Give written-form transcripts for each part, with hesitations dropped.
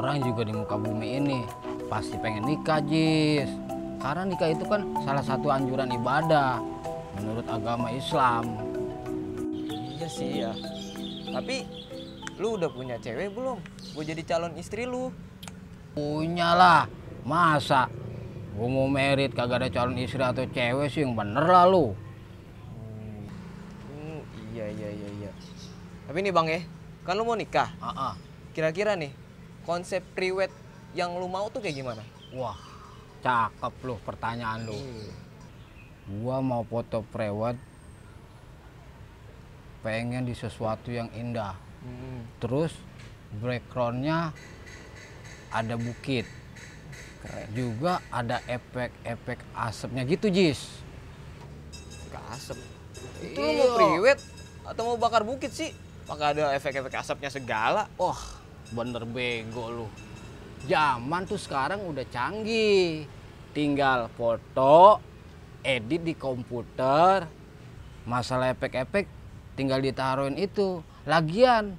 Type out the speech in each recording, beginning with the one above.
orang juga di muka bumi ini pasti pengen nikah, Jis. Karena nikah itu kan salah satu anjuran ibadah menurut agama Islam. Iya sih ya. Tapi lu udah punya cewek belum? Gue jadi calon istri lu. Punya lah. Masa gue mau merit kagak ada calon istri atau cewek sih, yang bener lah lu. Iya. Tapi nih bang ya, kan lu mau nikah. Kira-kira nih, konsep priwet yang lu mau tuh kayak gimana? Wah, cakep lu pertanyaan lu. Gua mau foto prewed, pengen di sesuatu yang indah. Terus backgroundnya ada bukit. Keren. Juga ada efek-efek asapnya gitu, Jis. Ke asap. Itu lu mau priwet atau mau bakar bukit sih? Pakai ada efek-efek asapnya segala. Wah, bener bego lu. Zaman tuh sekarang udah canggih. Tinggal foto, edit di komputer. Masalah efek-efek tinggal ditaruhin itu. Lagian,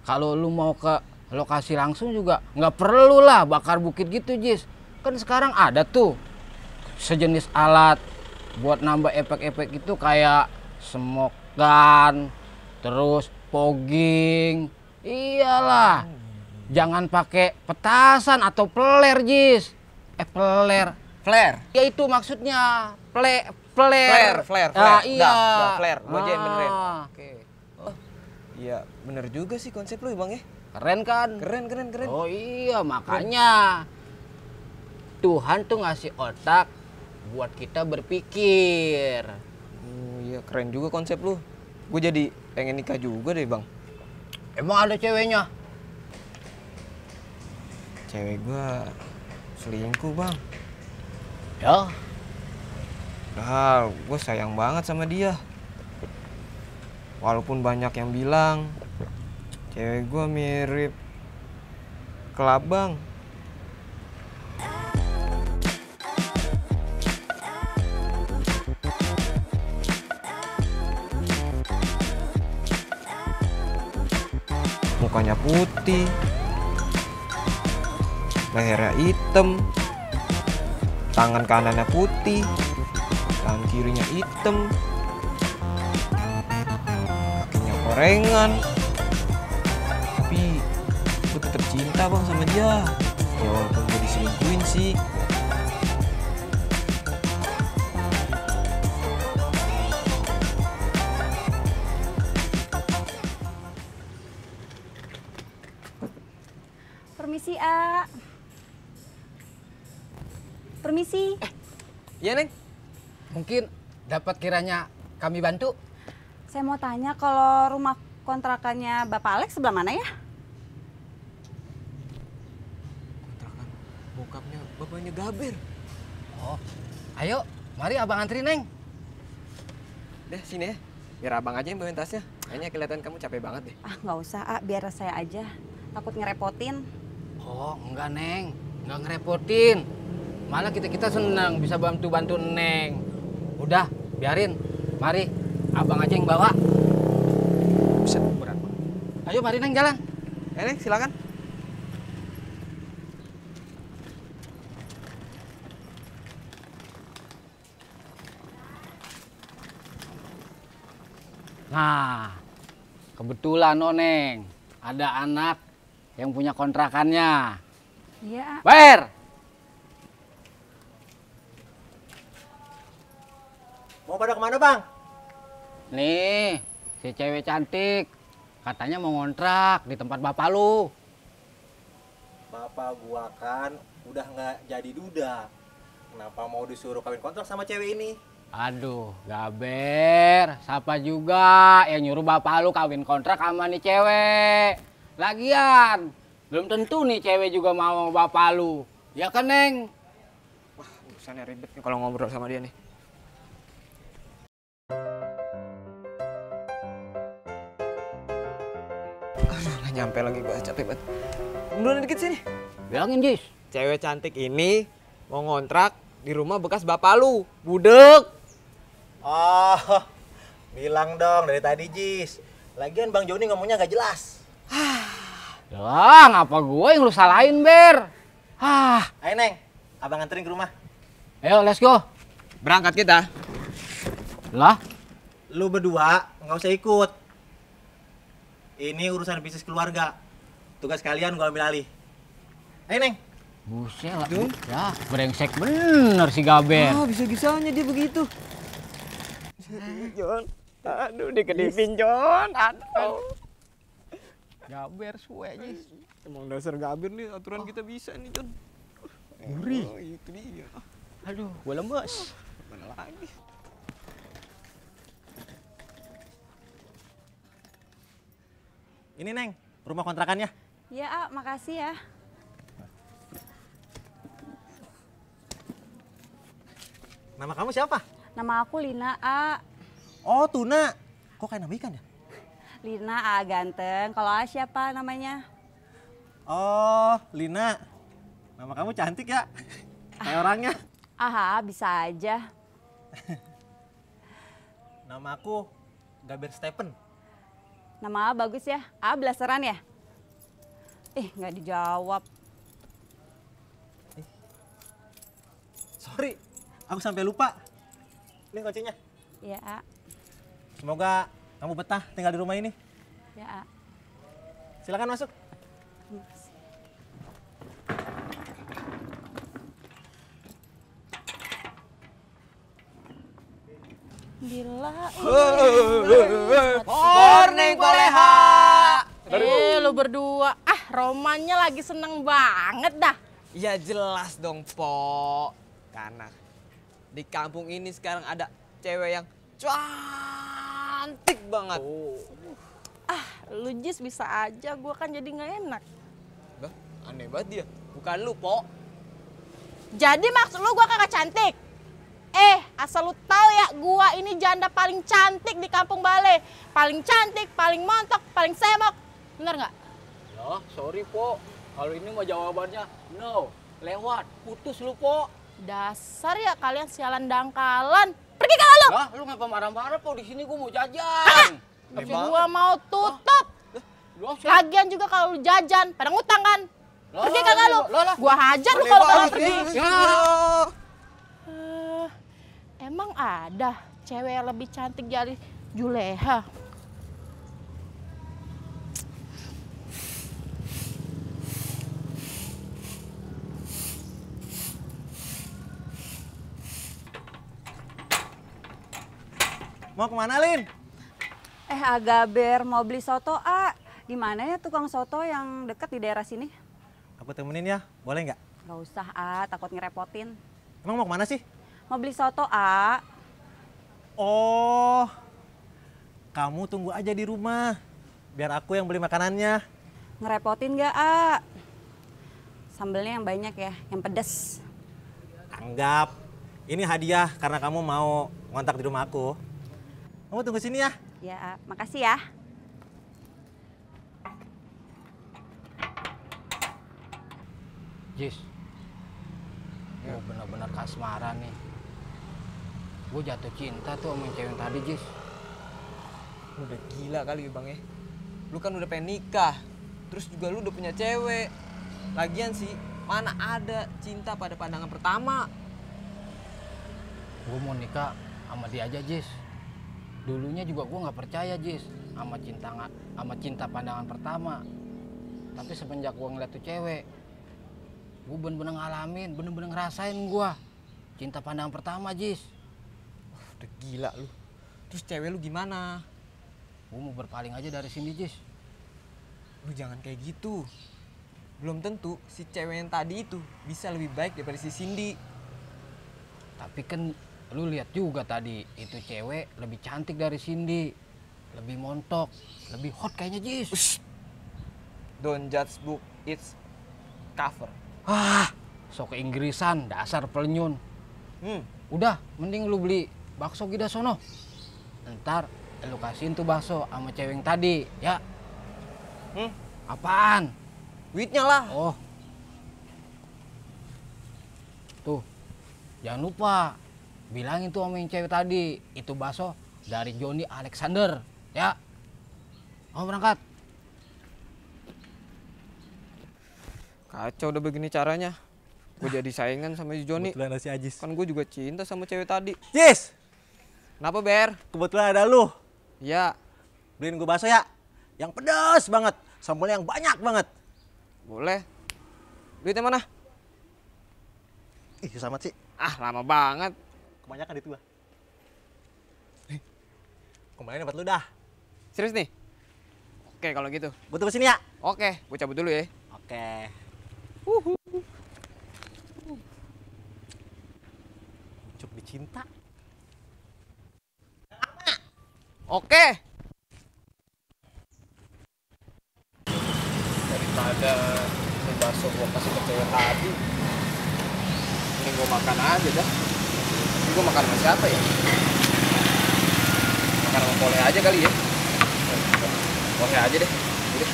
kalau lu mau ke lokasi langsung juga nggak perlu lah bakar bukit gitu, Jis. Kan sekarang ada tuh sejenis alat buat nambah efek-efek itu kayak smoke gun, terus fogging. Iyalah. Jangan pakai petasan atau peler, Jis. Flare. Ya itu maksudnya. Flare. Ah, iya. Udah, flare. Gua aja yang benerin. Oke. Oh, iya, bener juga sih konsep lu, Bang ya. Keren kan? Keren. Oh iya, makanya Tuhan tuh ngasih otak buat kita berpikir. Iya, keren juga konsep lu. Gue jadi pengen nikah juga deh, Bang. Emang ada ceweknya? Cewek gue selingkuh, Bang. Ya. Padahal gue sayang banget sama dia. Walaupun banyak yang bilang cewek gue mirip kelabang. Mukanya putih, lehernya hitam, tangan kanannya putih, tangan kirinya hitam, kakinya korengan. Tapi gue tetap cinta, Bang, sama dia. Ya walaupun gue diselingkuhin sih. Permisi, A. Permisi. Iya, Neng. Mungkin dapat kiranya kami bantu. Saya mau tanya kalau rumah kontrakannya Bapak Alex sebelah mana ya? Kontrakan bokapnya bapaknya Gaber. Oh, ayo, mari abang antri, Neng. Deh, sini ya. Biar abang aja yang bawain tasnya. Kayaknya kelihatan kamu capek banget deh. Ah, nggak usah, A. Biar saya aja. Takut ngerepotin. Oh, enggak, Neng. Enggak ngerepotin. Malah kita senang bisa bantu-bantu Neng. Udah, biarin. Mari, abang aja yang bawa. Buset, berat. Ayo, mari, Neng, jalan. Neng, silakan. Nah, kebetulan, Neng. Ada anak yang punya kontrakannya. Iya, A. Bayar! Mau pada kemana, Bang? Nih, si cewek cantik. Katanya mau ngontrak di tempat bapak lu. Bapak gua kan udah nggak jadi duda. Kenapa mau disuruh kawin kontrak sama cewek ini? Aduh, Gaber. Siapa juga yang nyuruh bapak lu kawin kontrak sama nih cewek. Lagian, belum tentu nih cewek juga mau sama bapak lu. Ya kan, Neng? Wah, urusannya ribet nih kalau ngobrol sama dia nih. Aduh, nggak nyampe lagi, gua capek banget. Munduran dikit sini. Bilangin, Jis. Cewek cantik ini mau ngontrak di rumah bekas bapak lu. Budek. Oh, bilang dong dari tadi, Jis. Lagian Bang Joni ngomongnya nggak jelas. Lah, ngapa gue yang lu salahin, Ber? Ayo Neng, abang nganterin ke rumah. Ayo, let's go. Berangkat kita. Lah, Lu berdua nggak usah ikut. Ini urusan bisnis keluarga. Tugas kalian gua ambil alih. Ayo Neng. buset lah. Ya, brengsek bener si Gaber. Bisa-bisanya dia begitu. Jon, aduh dikedipin Jon, aduh. Gaber suwe, Jis. Emang dasar Gaber nih, aturan kita bisa nih Jon. Gurih. Oh, itu dia. Aduh, gue lemes. Mana lagi? Ini Neng, rumah kontrakannya. Ya, A, makasih ya. Nama kamu siapa? Nama aku Lina, A. Oh, Tuna. Kok kayak nama ikan ya? Lina, A, ganteng. Kalau A siapa namanya? Oh, Lina. Nama kamu cantik ya. Kayak orangnya. Aha, bisa aja. Nama aku Gaber Stephen. Nama A bagus ya. A blasteran ya? Nggak dijawab. Sorry, aku sampai lupa. Ini kuncinya. Ya, A. Semoga kamu betah tinggal di rumah ini. Ya, A. Silakan masuk. Gila. Morning Koleha. Lu berdua, romannya lagi seneng banget dah. Ya jelas dong, Po. Karena di kampung ini sekarang ada cewek yang cantik banget. Lu Jis bisa aja, gua kan jadi nggak enak. Bah, aneh banget dia. Bukan lu, Po. Jadi maksud lu gua kagak cantik? Asal lu tahu ya, gua ini janda paling cantik di kampung Bale. Paling cantik, paling montok, paling semok. Bener nggak? Loh, sorry, Po. Kalau ini mah jawabannya no. Lewat, putus lu, Po. Dasar ya kalian sialan dangkalan. Pergi kagak lu? Lah, lu ngapa marah-marah, Po? Di sini gua mau jajan. Gua mau tutup. Loh, Lagian juga kalau lu jajan, pada ngutang kan? Lah, Pergi kagak lu? lah. Gua hajar lu kalau kagak pergi. Ya. Emang ada cewek yang lebih cantik dari Juleha? Mau kemana, Lin? Agaber mau beli soto, A. Di mana ya tukang soto yang deket di daerah sini? Aku temenin ya, boleh nggak? Gak usah, A. Takut ngerepotin. Emang mau kemana sih? Mau beli soto, A. Oh, kamu tunggu aja di rumah. Biar aku yang beli makanannya. Ngerepotin gak, A? Sambelnya yang banyak ya, yang pedes. Anggap. Ini hadiah karena kamu mau ngontak di rumah aku. Kamu tunggu sini ya. Ya, A. Makasih ya. Jis, gue bener-bener kasmaran nih. Gue jatuh cinta tuh sama yang cewek yang tadi, Jis. Udah gila kali Bang ya. Lu kan udah pengen nikah. Terus juga lu udah punya cewek. Lagian sih, mana ada cinta pada pandangan pertama. Gue mau nikah sama dia aja, Jis. Dulunya juga gue nggak percaya, Jis, sama cinta pandangan pertama. Tapi semenjak gue ngeliat tuh cewek, gue bener-bener ngalamin, bener-bener ngerasain gue cinta pandangan pertama, Jis. Udah gila lu. Terus cewek lu gimana? Gue mau berpaling aja dari sini, Jis. Lu jangan kayak gitu. Belum tentu si cewek yang tadi itu bisa lebih baik daripada si Cindy. Tapi kan lu lihat juga tadi, itu cewek lebih cantik dari Cindy, lebih montok, lebih hot kayaknya, Jis. Don't judge book its cover. Sok keinggrisan, dasar pelenyun. Udah, mending lu beli bakso Gida sono. Ntar lu kasihin tuh bakso sama cewek yang tadi, ya. Apaan? Duitnya lah. Oh. Tuh, jangan lupa bilangin tuh sama yang cewek tadi, itu bakso dari Johnny Alexander, ya. Mau berangkat? Kacau udah begini caranya. Gue jadi saingan sama si Joni. Kebetulan ada si Ajis. Kan gue juga cinta sama cewek tadi. Jis, Kenapa, Ber? kebetulan ada lu. Ya, Beliin gue bakso ya. Yang pedas banget. Sambalnya yang banyak banget. boleh. Duitnya mana? Ih, sama sih. Ah, lama banget. Kebanyakan itu gua. Kembaliin dapat lu dah. Serius nih? Oke, kalau gitu. Gua tunggu sini ya. Oke, gue cabut dulu ya. Oke. Cuk dicinta. Oke. Daripada ini bakso gue kasih ke cewek tadi, ini gue makan aja dah. Ini gue makan sama siapa ya? Makan sama Pole aja kali ya. Pole aja deh. Udah.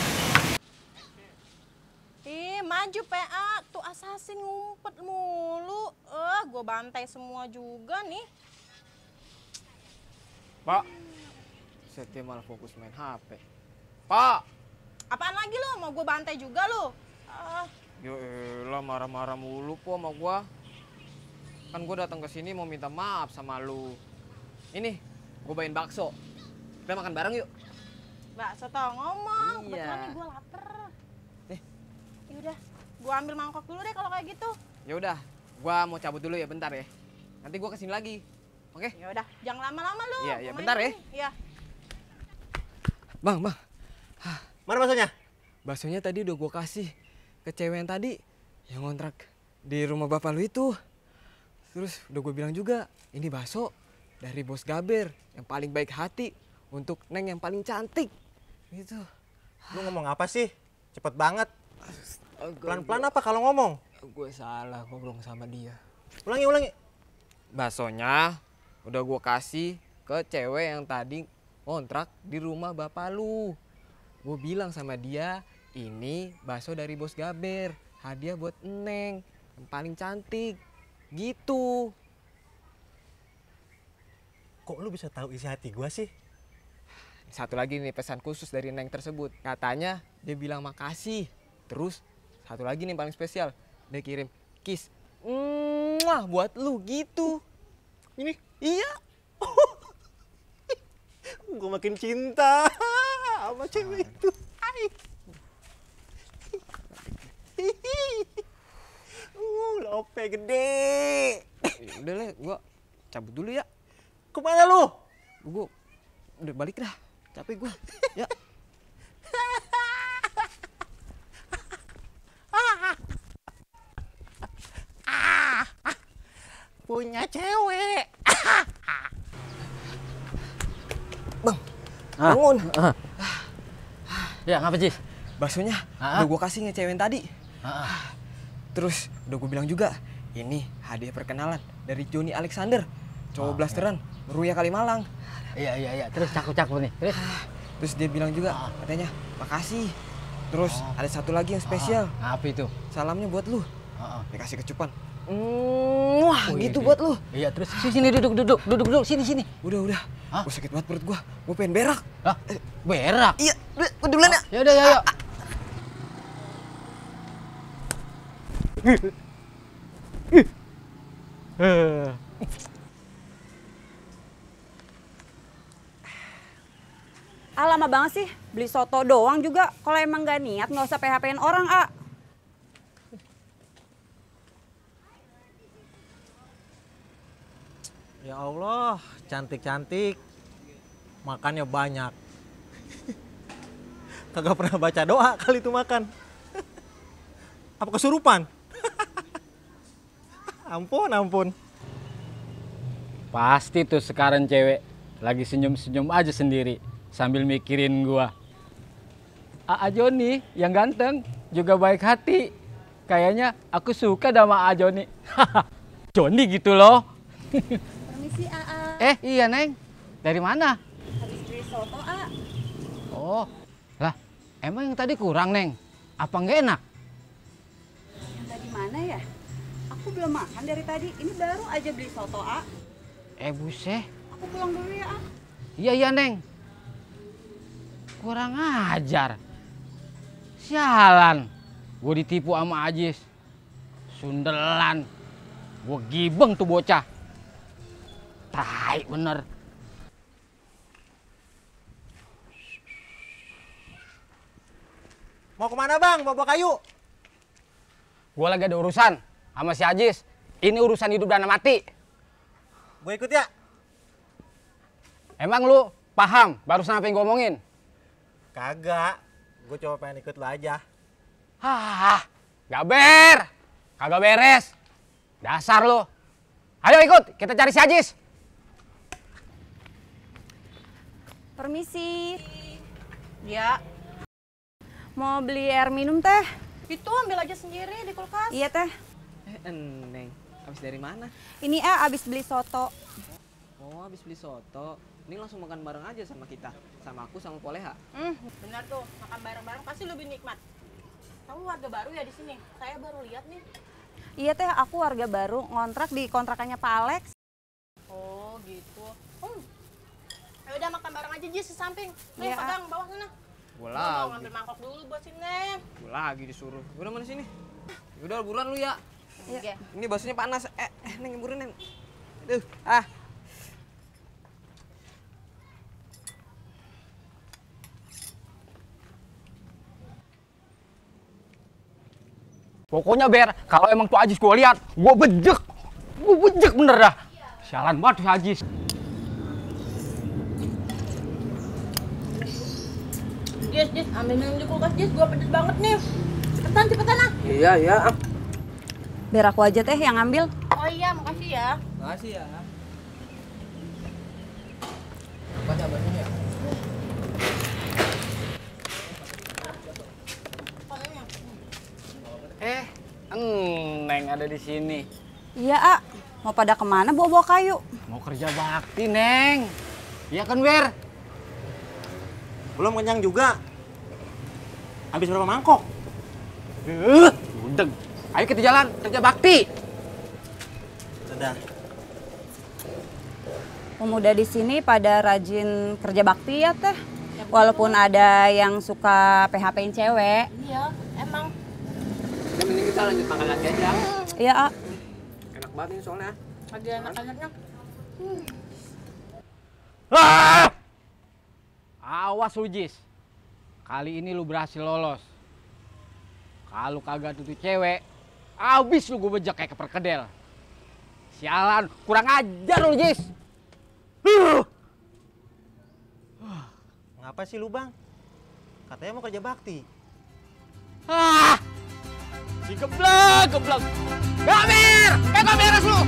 Ih, maju PA, tuh assassin ngumpet mulu. Gue bantai semua juga nih. Pak, dia malah fokus main HP. Pak, Apaan lagi lo? Mau gue bantai juga lo? ya elah marah-marah mulu po sama gua. Kan gua datang ke sini mau minta maaf sama lu. Ini, gua bawain bakso. Kita makan bareng yuk. Bakso tau ngomong, Iya. kebetulan nih gue lapar. Nih. Yaudah, gue ambil mangkok dulu deh kalau kayak gitu. Ya udah, gua mau cabut dulu ya bentar ya. Nanti gua kesini lagi. Oke? Ya udah, jangan lama-lama lu. Iya, iya, Gua bentar main ya. nih. Iya. Bang. Mana baksonya? Baksonya tadi udah gua kasih ke cewek yang tadi yang ngontrak di rumah bapak lu itu. Terus udah gue bilang juga, ini bakso dari bos Gaber yang paling baik hati untuk Neng yang paling cantik. Gitu. Lu ngomong apa sih? Cepet banget. Pelan-pelan apa kalau ngomong? Gue salah ngobrol sama dia. Ulangi. Baksonya udah gue kasih ke cewek yang tadi kontrak di rumah bapak lu. Gue bilang sama dia, ini bakso dari bos Gaber, hadiah buat Neng yang paling cantik. Gitu. Kok lu bisa tahu isi hati gua sih? Satu lagi nih pesan khusus dari Neng tersebut. Katanya dia bilang makasih. Terus satu lagi nih paling spesial. Dia kirim kiss. Mwah buat lu gitu. Ini Iya. gua makin cinta sama cewek itu. Hai. Lope gede. Udah lah, gua cabut dulu ya. Kemana lu? Gua udah balik dah. Capek gua. Ya. Punya cewek. Bangun. Ya, ngapa Jis? Baksonya Ah. udah gua kasih ke cewek yang tadi. Ah, Terus udah gue bilang juga, ini hadiah perkenalan dari Joni Alexander, cowok blasteran, Meruya Kalimalang. iya. Terus cakep nih. Terus Terus dia bilang juga, katanya makasih. Terus ada satu lagi yang spesial, apa itu? salamnya buat lu. Heeh. Dikasih kecupan. Wah, gitu buat lu. Iya, terus sini duduk sini. Udah. Hah? Gua sakit banget perut gua. Gua pengen berak. Hah? Berak. Iya, udah, gua duluan ya. Ya udah, yuk. Lama banget sih, beli soto doang juga. Kalau emang gak niat, nggak usah PHP-in orang, A. Ya Allah, cantik-cantik. Makannya banyak. Kagak pernah baca doa kali itu makan. Apa kesurupan? Ampun. Pasti tuh sekarang cewek lagi senyum-senyum aja sendiri sambil mikirin gua. A Joni yang ganteng juga baik hati. Kayaknya aku suka sama A Joni. Joni gitu loh. Permisi, A. Iya Neng, dari mana? Habis beli soto, A. Oh, lah emang yang tadi kurang Neng? Apa nggak enak? Yang tadi mana ya? Aku belum makan dari tadi. Ini baru aja beli soto, A. Buset. Aku pulang dulu ya, A. Iya Neng. Kurang ajar. Sialan. Gue ditipu sama Ajis. Sundelan. Gue gibeng tuh bocah. Tai bener. Mau kemana bang? Bawa kayu? Gue lagi ada urusan sama si Ajis. Ini urusan hidup dan mati. Gue ikut ya. Emang lu paham barusan apa yang gue omongin? Kagak. Gue cuma pengen ikut lo aja. Hah, kagak beres. Dasar lu. Ayo ikut, kita cari si Ajis. Permisi. Ya, Mau beli air minum teh? itu ambil aja sendiri di kulkas. Iya teh. Neng, habis dari mana? Ini abis beli soto. Oh, habis beli soto. Ini langsung makan bareng aja sama kita. Sama aku sama Poleha. Benar tuh, makan bareng-bareng pasti lebih nikmat. Kamu warga baru ya di sini? Saya baru lihat nih. Iya teh, aku warga baru ngontrak di kontrakannya Pak Alex. Oh gitu. Ya udah makan bareng aja Jis di samping. Nih Iya, pegang bawah sana. Gua Gua mau lagi. ngambil mangkok dulu buat si Neng. Gua lagi disuruh. Udah mana sini? Udah buruan lu ya. Iya. Ini baksonya panas. Neng buruan Neng. Aduh, ah. Pokoknya Ber, kalau emang tuh Ajis gue lihat, gue bejek bener dah. Sialan banget tuh si Ajis. Jis, ambil minum di kulkas Jis. Gua pedes banget nih. Cepetan ah. Iya, ya. Biar aku aja teh yang ngambil. Oh iya, makasih ya. Makasih ya. Baca baksonya. Neng ada di sini. Iya, A. Mau pada kemana bawa-bawa kayu? Mau kerja bakti, Neng. Iya kan, Ber? Belum kenyang juga. Habis berapa mangkok? Udah. Ayo kita jalan, kerja bakti. Udah. Pemuda di sini pada rajin kerja bakti ya teh. Walaupun ada yang suka PHP-in cewek. Iya, emang. Udah mending kita lanjut makan lagi aja. Iya, A. Enak banget ini soalnya. Lagi enak-enaknya. Ah! Awas lu, Jis. Kali ini lu berhasil lolos. Kalau kagak tuh cewek, abis lu gue bejek kayak keperkedel. Sialan, kurang ajar lu, Jis. Ngapa sih lu bang? Katanya mau kerja bakti. Ah! Si geblek. Gak beres lu.